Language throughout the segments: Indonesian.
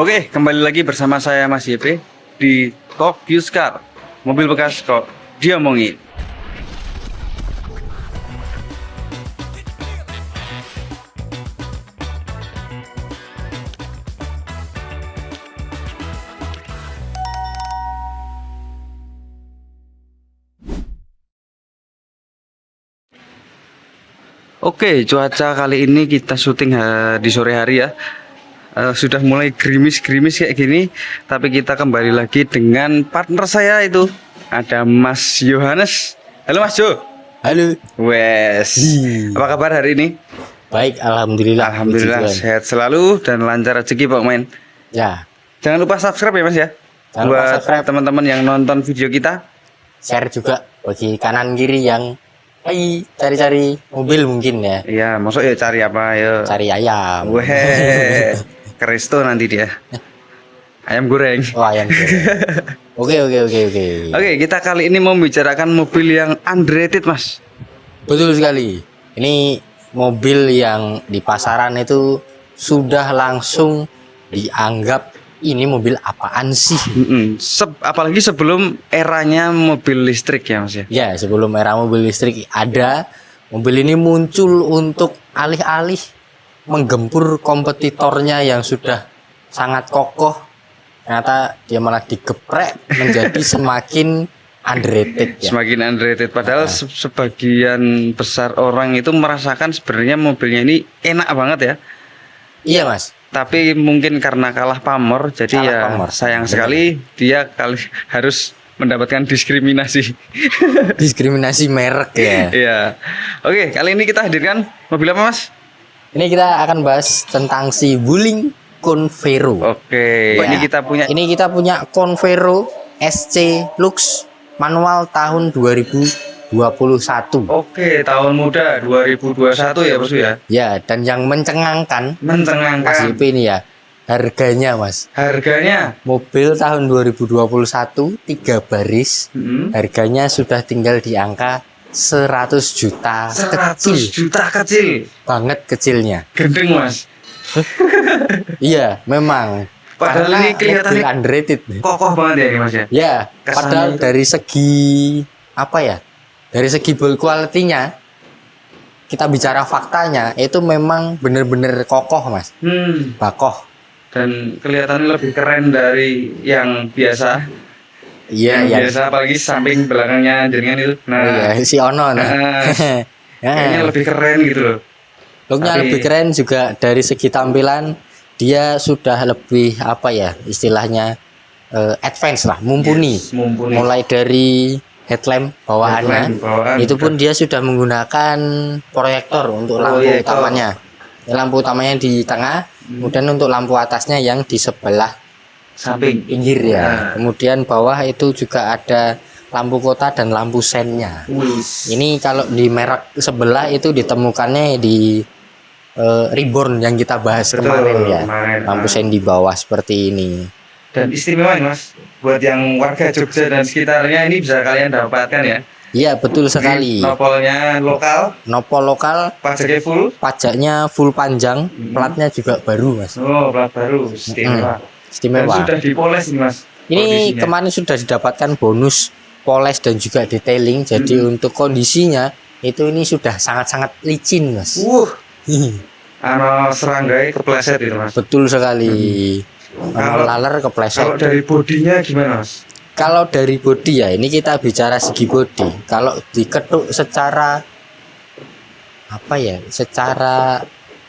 Oke, kembali lagi bersama saya Mas YP di Talk Used Car. Mobil bekas kok diomongin. Oke, cuaca kali ini kita syuting di sore hari ya. Sudah mulai gerimis-gerimis kayak gini, tapi kita kembali lagi dengan partner saya itu. Ada Mas Yohanes. Halo Mas Jo. Halo. Wes. Apa kabar hari ini? Baik, alhamdulillah. Alhamdulillah sehat selalu dan lancar rezeki Pak Main. Ya. Jangan lupa subscribe ya Mas ya. Jangan lupa Buat subscribe. teman-teman yang nonton video kita. Share juga bagi kanan kiri yang cari-cari mobil mungkin ya. Iya, masuk ya cari apa ya? Cari ayam. Weh, Kristo nanti dia. Ayam goreng. Oh, ayam. Oke. Oke, kita kali ini mau membicarakan mobil yang underrated, Mas. Betul sekali. Ini mobil yang di pasaran itu sudah langsung dianggap ini mobil apaan sih? Apalagi sebelum eranya mobil listrik ya, Mas ya. Ya, sebelum era mobil listrik ada, mobil ini muncul untuk alih-alih menggempur kompetitornya yang sudah sangat kokoh. Ternyata dia malah digeprek menjadi semakin underrated ya. Semakin underrated padahal sebagian besar orang itu merasakan sebenarnya mobilnya ini enak banget ya. Iya, Mas. Tapi mungkin karena kalah pamor, jadi pamor. Sayang sekali dia harus mendapatkan diskriminasi. Diskriminasi merek ya. Iya. Oke, kali ini kita hadirkan mobil apa, Mas? Ini kita akan bahas tentang si Wuling Convero. Oke, Ya, ini kita punya Convero SC Lux manual tahun 2021. Oke, tahun muda 2021 ya, Bos ya. Ya, dan yang mencengangkan Mas YP ini ya, harganya Mas. Harganya Mobil tahun 2021 3 baris. Harganya sudah tinggal di angka 100 juta. 100 juta kecil. Banget kecilnya. Gendeng, Mas. Iya, memang. Padahal ini kelihatannya mobil underrated. Kokoh banget ya ini, Mas ya. Ya, Kesannya padahal dari segi apa ya? Dari segi build quality-nya, kita bicara faktanya, itu memang bener-bener kokoh, Mas. Bakoh. Dan kelihatannya lebih keren dari yang biasa. Iya, yang biasa apalagi samping belakangnya jaringan itu. Nah, iya, si Ono. Kayaknya lebih keren gitu loh. Looknya lebih keren juga dari segi tampilan, dia sudah lebih apa ya istilahnya advance lah, mumpuni. Mumpuni. Mulai dari headlamp bawaannya, itu pun dia sudah menggunakan proyektor untuk lampu utamanya. Lampu utamanya di tengah, kemudian untuk lampu atasnya yang di sebelah samping pinggir ya. Kemudian bawah itu juga ada lampu kota dan lampu sennya. Ini kalau di merek sebelah itu ditemukannya di Reborn yang kita bahas kemarin ya. Lampu sen di bawah seperti ini. Dan istimewa nih, Mas, buat yang warga Jogja dan sekitarnya ini bisa kalian dapatkan ya. Iya, betul sekali. Nopolnya lokal. Nopol lokal. Pajaknya full. Pajaknya full panjang. Platnya juga baru, Mas. Oh, plat baru. Istimewa. Istimewa. Dan sudah dipoles nih, Mas. Ini kondisinya. Kemarin sudah didapatkan bonus poles dan juga detailing. Jadi untuk kondisinya itu ini sudah sangat-sangat licin, Mas. Seranggai kepleset itu, Mas. Betul sekali. Kalau laler kepleset. Kalau dari bodinya gimana, Mas? Kalau dari bodi ya, ini kita bicara segi bodi. Kalau diketuk secara apa ya? Secara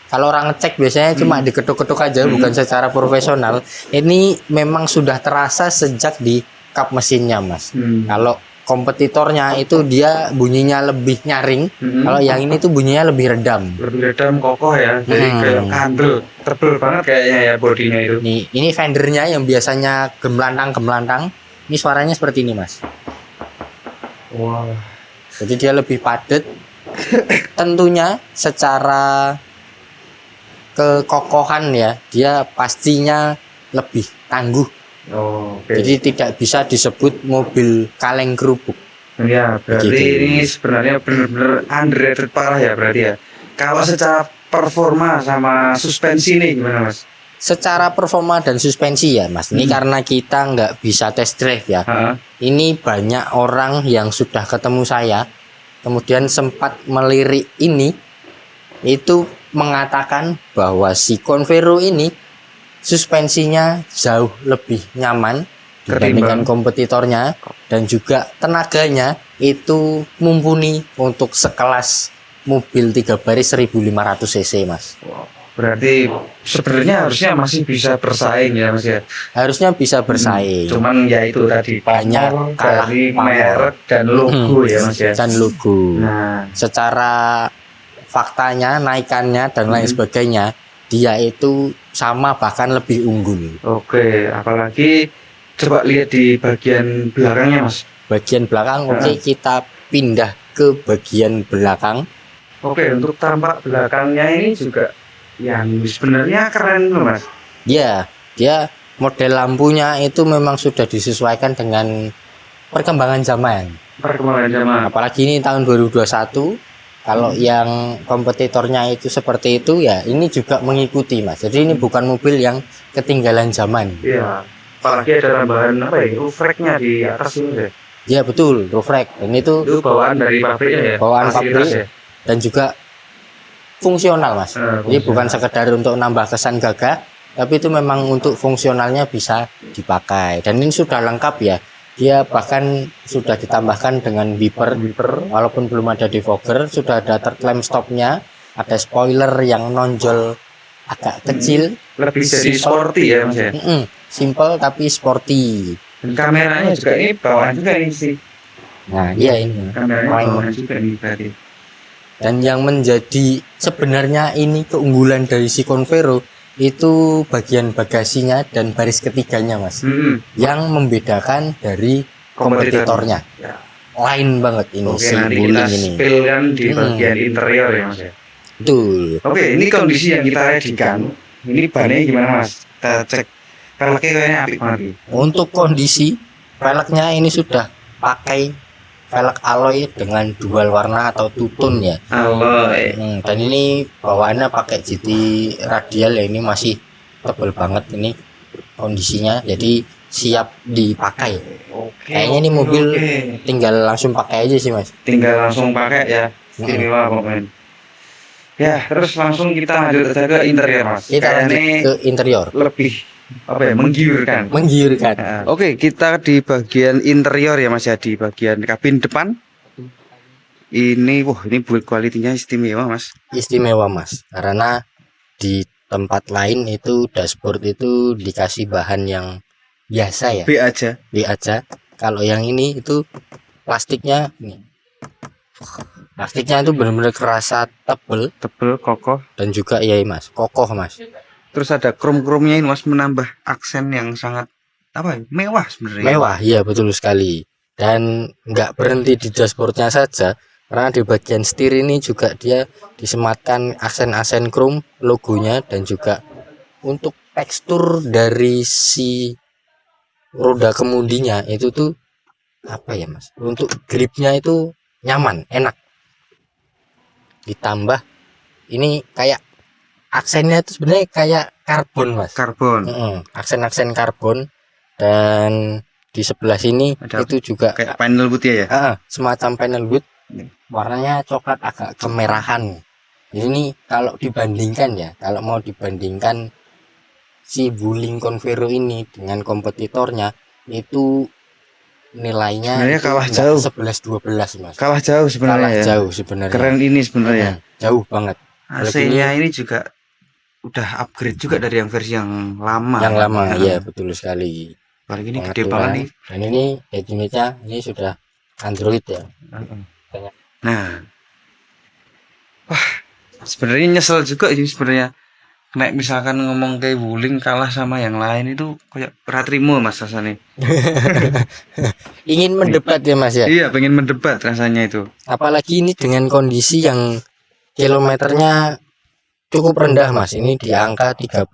kalau orang ngecek biasanya cuma diketuk-ketuk aja, bukan secara profesional. Ini memang sudah terasa sejak di kap mesinnya, Mas. Kalau kompetitornya itu dia bunyinya lebih nyaring. Kalau yang ini tuh bunyinya lebih redam. Lebih redam, kokoh ya. Jadi kayak kandel, tebel banget kayaknya ya bodinya itu. Nih, ini fendernya yang biasanya gemlantang. Ini suaranya seperti ini, Mas. Wow. Jadi dia lebih padat. Tentunya secara kekokohan ya, dia pastinya lebih tangguh. Jadi tidak bisa disebut mobil kaleng kerupuk. Ya, berarti ini sebenarnya benar-benar underrated parah ya berarti ya. Kalau secara performa sama suspensi nih gimana, Mas? secara performa dan suspensi ya Mas, ini karena kita nggak bisa test drive ya. Heeh. Ini banyak orang yang sudah ketemu saya, kemudian sempat melirik ini, itu mengatakan bahwa si Convero ini suspensinya jauh lebih nyaman dibandingkan kompetitornya, dan juga tenaganya itu mumpuni untuk sekelas mobil 3 baris 1500 cc Mas. Berarti sebenarnya harusnya masih bisa bersaing ya Mas ya. Harusnya bisa bersaing. Cuman ya itu tadi Banyak pamor kalah dari pamor. merek dan logo ya Mas ya. Dan logo. Nah, Secara faktanya, naikannya dan lain sebagainya, dia itu sama bahkan lebih unggul. oke, apalagi coba lihat di bagian belakangnya Mas. Bagian belakang, oke, kita pindah ke bagian belakang. Oke, untuk tampak belakangnya ini juga yang sebenarnya keren loh Mas. Ya, dia model lampunya itu memang sudah disesuaikan dengan perkembangan zaman. Perkembangan zaman. Apalagi ini tahun 2021, kalau yang kompetitornya itu seperti itu ya, ini juga mengikuti Mas. Jadi ini bukan mobil yang ketinggalan zaman. Iya. Apalagi ada tambahan apa ya? Roof rack-nya di atas ini deh. Ya betul, roof rack. Dan itu Itu bawaan dari pabriknya ya. bawaan Fasilitas pabrik ya. dan juga fungsional Mas. Jadi Fungsional. bukan sekedar untuk nambah kesan gagah, tapi itu memang untuk fungsionalnya bisa dipakai. Dan ini sudah lengkap ya. Dia bahkan sudah ditambahkan dengan wiper, walaupun belum ada defogger, sudah ada third lamp stopnya, ada spoiler yang nonjol agak kecil, Lebih jadi sporty ya Mas ya. simple tapi sporty. Dan kameranya juga ini bawaan juga ini sih. Nah, iya ini. Kameranya Main. bawaan juga nih berarti. Dan yang menjadi sebenarnya ini keunggulan dari si Convero itu bagian bagasinya dan baris ketiganya Mas, yang membedakan dari kompetitornya. Ya. Lain banget ini Oke, si nanti kita Wuling ini. spill-kan di bagian interior ya Mas ya. Betul. Oke, ini kondisi yang kita edikan. Ini bannya gimana Mas? Kita cek. Velgnya kayaknya apik banget. Nih. Untuk kondisi velgnya ini sudah pakai velg alloy dengan dual warna atau two tone ya. Alloy. Dan ini bawaannya pakai GT radial ya, ini masih tebal banget ini kondisinya, jadi siap dipakai. Oke. Kayaknya ini mobil oke. tinggal langsung pakai aja sih Mas. Tinggal langsung pakai ya. Istimewa pokoknya. Ya, terus langsung kita lanjut aja ke interior Mas. Kita lanjut Kayaknya ke interior. lebih apa ya, menggiurkan. Menggiurkan. Oke, kita di bagian interior ya Mas ya, di bagian kabin depan. Ini build quality-nya istimewa Mas. Istimewa Mas, karena di tempat lain itu dashboard itu dikasih bahan yang biasa ya, B aja. B aja. Kalau yang ini itu plastiknya nih. Plastiknya itu benar-benar kerasa tebel Kokoh. dan juga ya Mas, kokoh Mas. Terus ada krom-kromnya ini Mas, menambah aksen yang sangat apa ya, mewah sebenarnya. Mewah, iya betul sekali. Dan nggak berhenti di dashboardnya saja, karena di bagian setir ini juga dia disematkan aksen-aksen krom logonya, dan juga untuk tekstur dari si roda kemudinya itu tuh apa ya Mas, untuk gripnya itu nyaman, enak. Ditambah ini kayak aksennya itu sebenarnya kayak karbon Mas. Karbon. Aksen-aksen karbon. Dan di sebelah sini Ada itu juga kayak panel putih ya. semacam panel wood, warnanya coklat agak kemerahan. Jadi ini kalau dibandingkan ya, kalau mau dibandingkan si Wuling Convero ini dengan kompetitornya, itu nilainya Sebenarnya itu kalah nggak jauh. 11-12 Mas. Kalah jauh sebenarnya. Kalah ya. jauh sebenarnya. Keren ini sebenarnya. Jauh banget. AC-nya ini juga udah upgrade juga dari yang versi yang lama. Yang lama, ya betul sekali. Apalagi ini Sangat gede banget murah. nih. Dan ini head unitnya ini sudah Android ya. Nah, wah, sebenarnya nyesel juga ini sebenarnya. Nek misalkan ngomong kayak Wuling kalah sama yang lain itu kayak ratrimo Mas rasanya. Ingin mendebat ya Mas ya. Iya, pengen mendebat rasanya itu. Apalagi ini dengan kondisi yang kilometernya cukup rendah Mas. Ini di angka 34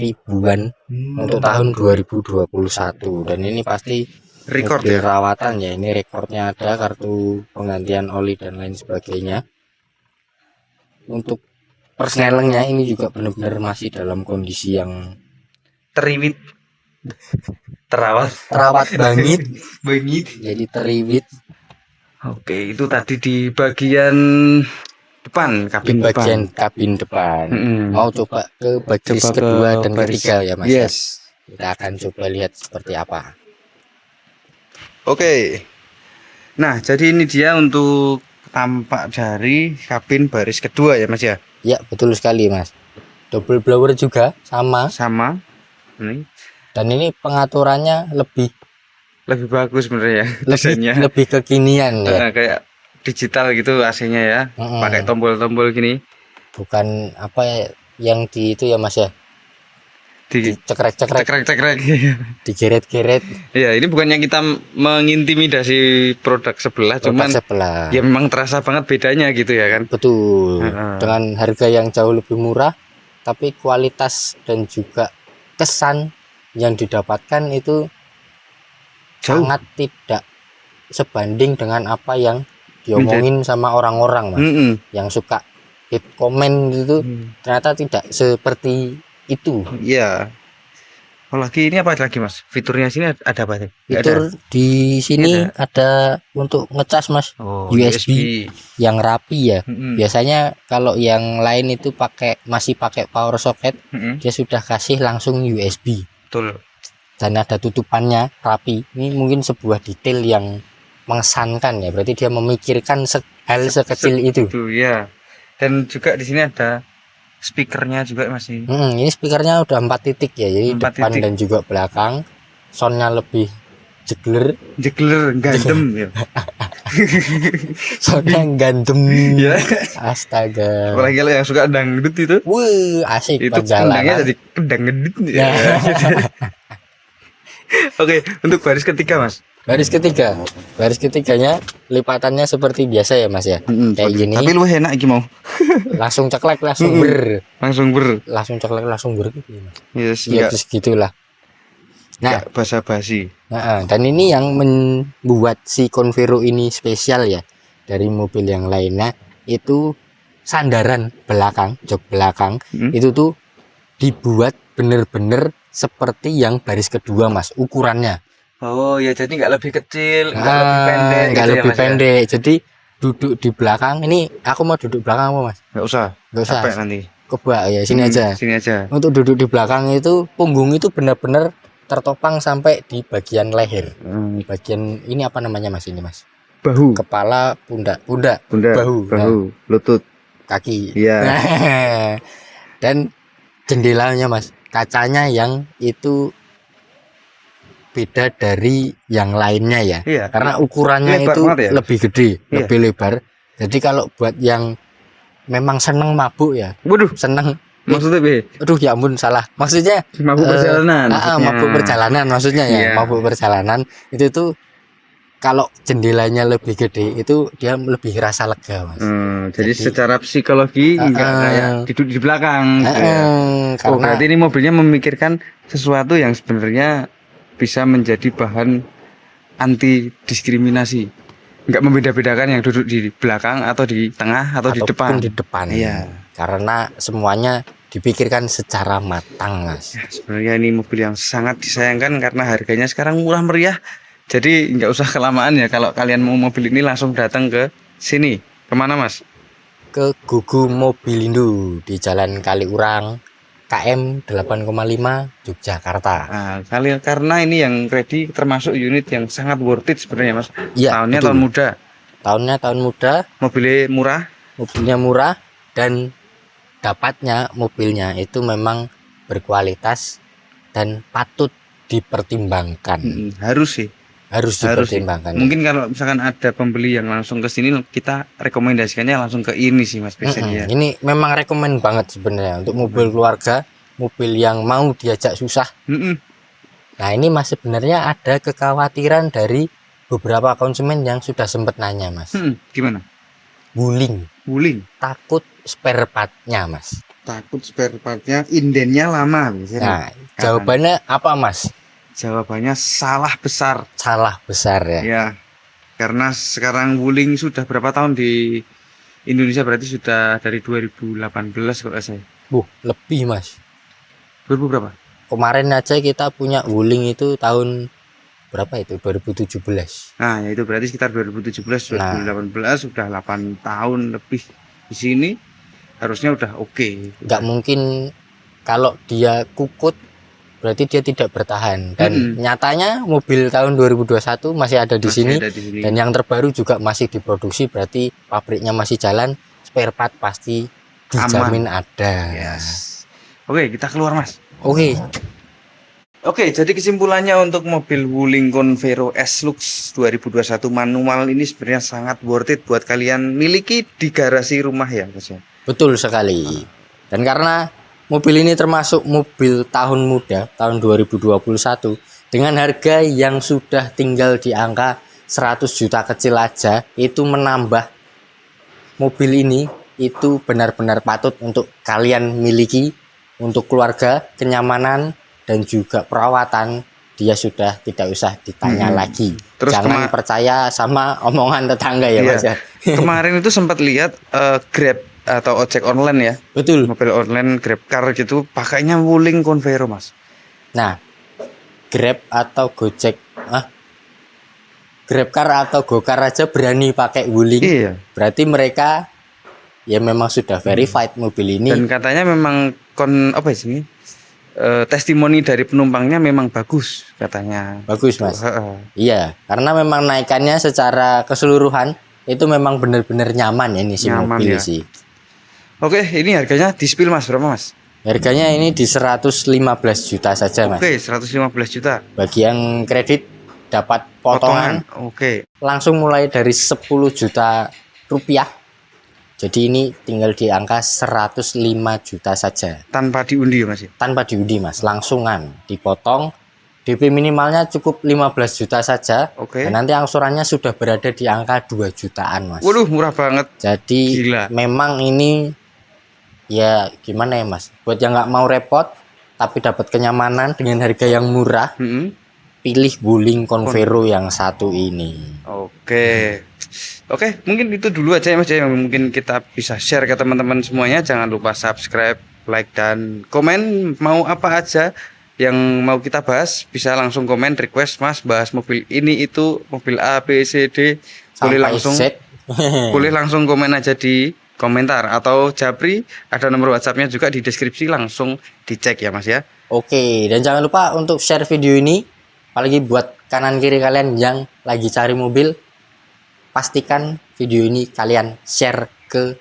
ribuan untuk tahun 2021, dan ini pasti Record mobil ya. rawatan ya. Ini rekornya ada, kartu penggantian oli dan lain sebagainya. Untuk persnelengnya ini juga benar-benar masih dalam kondisi yang Teriwit. terawat banget. Bengit. Jadi teriwit Oke, itu tadi di bagian depan, di kabin bagian depan. kabin depan. Mm-mm. Mau coba ke baris Coba ke kedua dan baris- ketiga ya Mas. Yes. Kita akan coba lihat seperti apa. Oke. Nah, jadi ini dia untuk tampak dari kabin baris kedua ya, Mas ya. Ya, betul sekali Mas. Double blower juga sama. Sama. Ini Dan ini pengaturannya lebih lebih bagus sebenarnya ya desainnya. lebih kekinian ya. Kayak digital gitu AC-nya ya. Mm-mm. Pakai tombol-tombol gini. Bukan apa ya, yang di itu ya Mas ya. Di Cekrek-cekrek, cekrek-cekrek. digeret-geret Ya, ini bukannya kita mengintimidasi produk sebelah, cuman sebelah. ya memang terasa banget bedanya gitu ya kan. Betul. Heeh. Dengan harga yang jauh lebih murah, tapi kualitas dan juga kesan yang didapatkan itu Jauh. sangat tidak sebanding dengan apa yang diomongin sama orang-orang Mas. Mm-mm. Yang suka hit komen gitu, ternyata tidak seperti itu. Iya. Apalagi ini apa lagi Mas? Fiturnya sini ada apa sih? Nggak ada. Fitur di sini Nggak ada untuk ngecas Mas, Oh, USB. yang rapi ya. Mm-mm. Biasanya kalau yang lain itu masih pakai power socket, Mm-mm. dia sudah kasih langsung USB Betul. dan ada tutupannya rapi. Ini mungkin sebuah detail yang mengesankan ya. Berarti dia memikirkan hal sekecil itu. Itu ya. Dan juga di sini ada speakernya juga masih. Ini speakernya udah 4 titik ya. Jadi 4 depan titik. dan juga belakang. Soundnya lebih jegler, Jegler, gandem ya. soundnya gandem. Ya. Astaga. Apalagi kalau yang suka dangdut itu. Wih, asik Itu kendangnya perjalanan. jadi kendang ngedut Ya. ya. Oke, untuk baris ketiga Mas. Baris ketiga. Baris ketiganya lipatannya seperti biasa ya Mas ya. Kayak gini. Tapi lu enak iki mau. Langsung ceklek, langsung ber. Langsung Ceklek, langsung ber gitu ya, Mas. Yes, Ya enggak, terus gitulah. Nah, enggak basa-basi. dan ini yang membuat si Convero ini spesial ya dari mobil yang lainnya, itu sandaran belakang, jok belakang itu tuh dibuat bener-bener seperti yang baris kedua Mas, ukurannya. Oh ya, jadi nggak lebih kecil, nggak lebih pendek, Nggak gitu ya, lebih Mas, ya? pendek. Jadi duduk di belakang ini, aku mau duduk belakang apa Mas? Nggak usah. Nggak usah. Capek nanti. Coba ya sini aja. Sini aja. Untuk duduk di belakang itu punggung itu benar-benar tertopang sampai di bagian leher. Bagian ini apa namanya Mas ini Mas? Bahu, Kepala, pundak, bahu, lutut. kaki. Iya. Dan jendelanya Mas, kacanya yang itu beda dari yang lainnya ya. Iya. Karena ukurannya Lebar itu banget ya? lebih gede, Iya. lebih lebar. Jadi kalau buat yang memang seneng mabuk ya, Waduh, seneng. maksudnya be, Aduh ya ampun salah. Maksudnya mabuk perjalanan. maksudnya. mabuk perjalanan maksudnya ya. Iya. Mabuk perjalanan itu tuh kalau jendelanya lebih gede itu dia lebih rasa lega Mas. Jadi Jadi- secara psikologi nggak kayak duduk di belakang. gitu ya. Oh, Karena berarti ini mobilnya memikirkan sesuatu yang sebenarnya bisa menjadi bahan anti diskriminasi. Nggak membeda-bedakan yang duduk di belakang atau di tengah atau di ataupun depan. di depan. Iya. Karena semuanya dipikirkan secara matang Mas. Ya, sebenarnya ini mobil yang sangat disayangkan karena harganya sekarang murah meriah. Jadi nggak usah kelamaan ya, kalau kalian mau mobil ini langsung datang ke sini. Kemana Mas? Ke Gugu Mobilindo di Jalan Kaliurang KM 8,5 Yogyakarta. Nah, karena ini yang ready termasuk unit yang sangat worth it sebenarnya Mas. Iya, Tahunnya betul. tahun muda, Tahunnya tahun muda, mobilnya murah. mobilnya murah, dan dapatnya mobilnya itu memang berkualitas dan patut dipertimbangkan. Harus sih. Harus Harus sih. dipertimbangkan. Mungkin kalau misalkan ada pembeli yang langsung ke sini, kita rekomendasikannya langsung ke ini sih Mas biasanya. Ini memang rekomen banget sebenarnya untuk mobil keluarga, mobil yang mau diajak susah. Nah ini Mas, sebenarnya ada kekhawatiran dari beberapa konsumen yang sudah sempat nanya Mas. Gimana? Wuling, takut spare partnya Mas. Takut spare partnya indennya lama biasanya. Nah jawabannya apa Mas? Jawabannya salah besar. Salah besar ya. Ya, karena sekarang Wuling sudah berapa tahun di Indonesia berarti sudah dari 2018 kalau saya. Lebih mas. 2000 berapa? Kemarin aja kita punya Wuling itu tahun berapa itu? 2017. Nah, ya itu berarti sekitar 2017, 2018 sudah 8 tahun lebih di sini. Harusnya udah oke. Nggak mungkin kalau dia kukut berarti dia tidak bertahan. Dan nyatanya mobil tahun 2021 masih ada di sini. Ada di sini. Dan yang terbaru juga masih diproduksi, berarti pabriknya masih jalan, spare part pasti dijamin ada. Yes. Oke, kita keluar mas. Oke. Oke, jadi kesimpulannya untuk mobil Wuling Convero S-Lux 2021 manual ini sebenarnya sangat worth it buat kalian miliki di garasi rumah ya mas ya. Betul sekali. Dan karena mobil ini termasuk mobil tahun muda, tahun 2021, dengan harga yang sudah tinggal di angka 100 juta kecil aja, itu menambah mobil ini itu benar-benar patut untuk kalian miliki untuk keluarga, kenyamanan, dan juga perawatan. Dia sudah tidak usah ditanya lagi. Terus jangan percaya sama omongan tetangga ya mas ya. Kemarin itu sempat lihat Grab atau ojek online ya. Betul. Mobil online Grab car gitu pakainya Wuling Convero mas. Nah, Grab atau Gojek, Grab car atau Gokar aja berani pakai Wuling. Iya. Berarti mereka ya memang sudah verified mobil ini. Dan katanya memang testimoni dari penumpangnya memang bagus katanya. Bagus mas. Iya, karena memang naikannya secara keseluruhan itu memang benar-benar nyaman ya ini si Nyaman mobil ya. sih. Oke, ini harganya di spill mas berapa mas? Harganya ini di 115 juta saja mas. Oke, 115 juta. Bagi yang kredit dapat potongan. Oke. Langsung mulai dari 10 juta rupiah. Jadi ini tinggal di angka 105 juta saja. Tanpa diundi ya mas? Tanpa diundi mas, langsungan dipotong. DP minimalnya cukup 15 juta saja. Oke. Dan nanti angsurannya sudah berada di angka 2 jutaan mas. Waduh, murah banget. Jadi Gila. memang ini ya gimana ya mas, buat yang nggak mau repot tapi dapat kenyamanan dengan harga yang murah, pilih Wuling Convero yang satu ini. Oke, mungkin itu dulu aja ya mas ya, yang mungkin kita bisa share ke teman-teman semuanya. Jangan lupa subscribe, like, dan komen. Mau apa aja yang mau kita bahas bisa langsung komen, request mas bahas mobil ini itu, mobil A, B, C, D. Boleh Sampai langsung Z. boleh langsung komen aja di komentar, atau Japri ada nomor WhatsAppnya juga di deskripsi, langsung dicek ya mas ya. Oke, dan jangan lupa untuk share video ini, apalagi buat kanan kiri kalian yang lagi cari mobil, pastikan video ini kalian share ke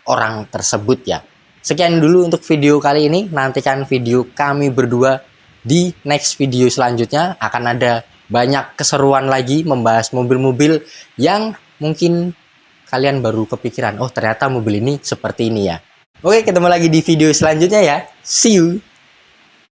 orang tersebut ya. Sekian dulu untuk video kali ini, nantikan video kami berdua di next video selanjutnya. Akan ada banyak keseruan lagi membahas mobil-mobil yang mungkin kalian baru kepikiran, oh ternyata mobil ini seperti ini ya. Oke, ketemu lagi di video selanjutnya ya. See you.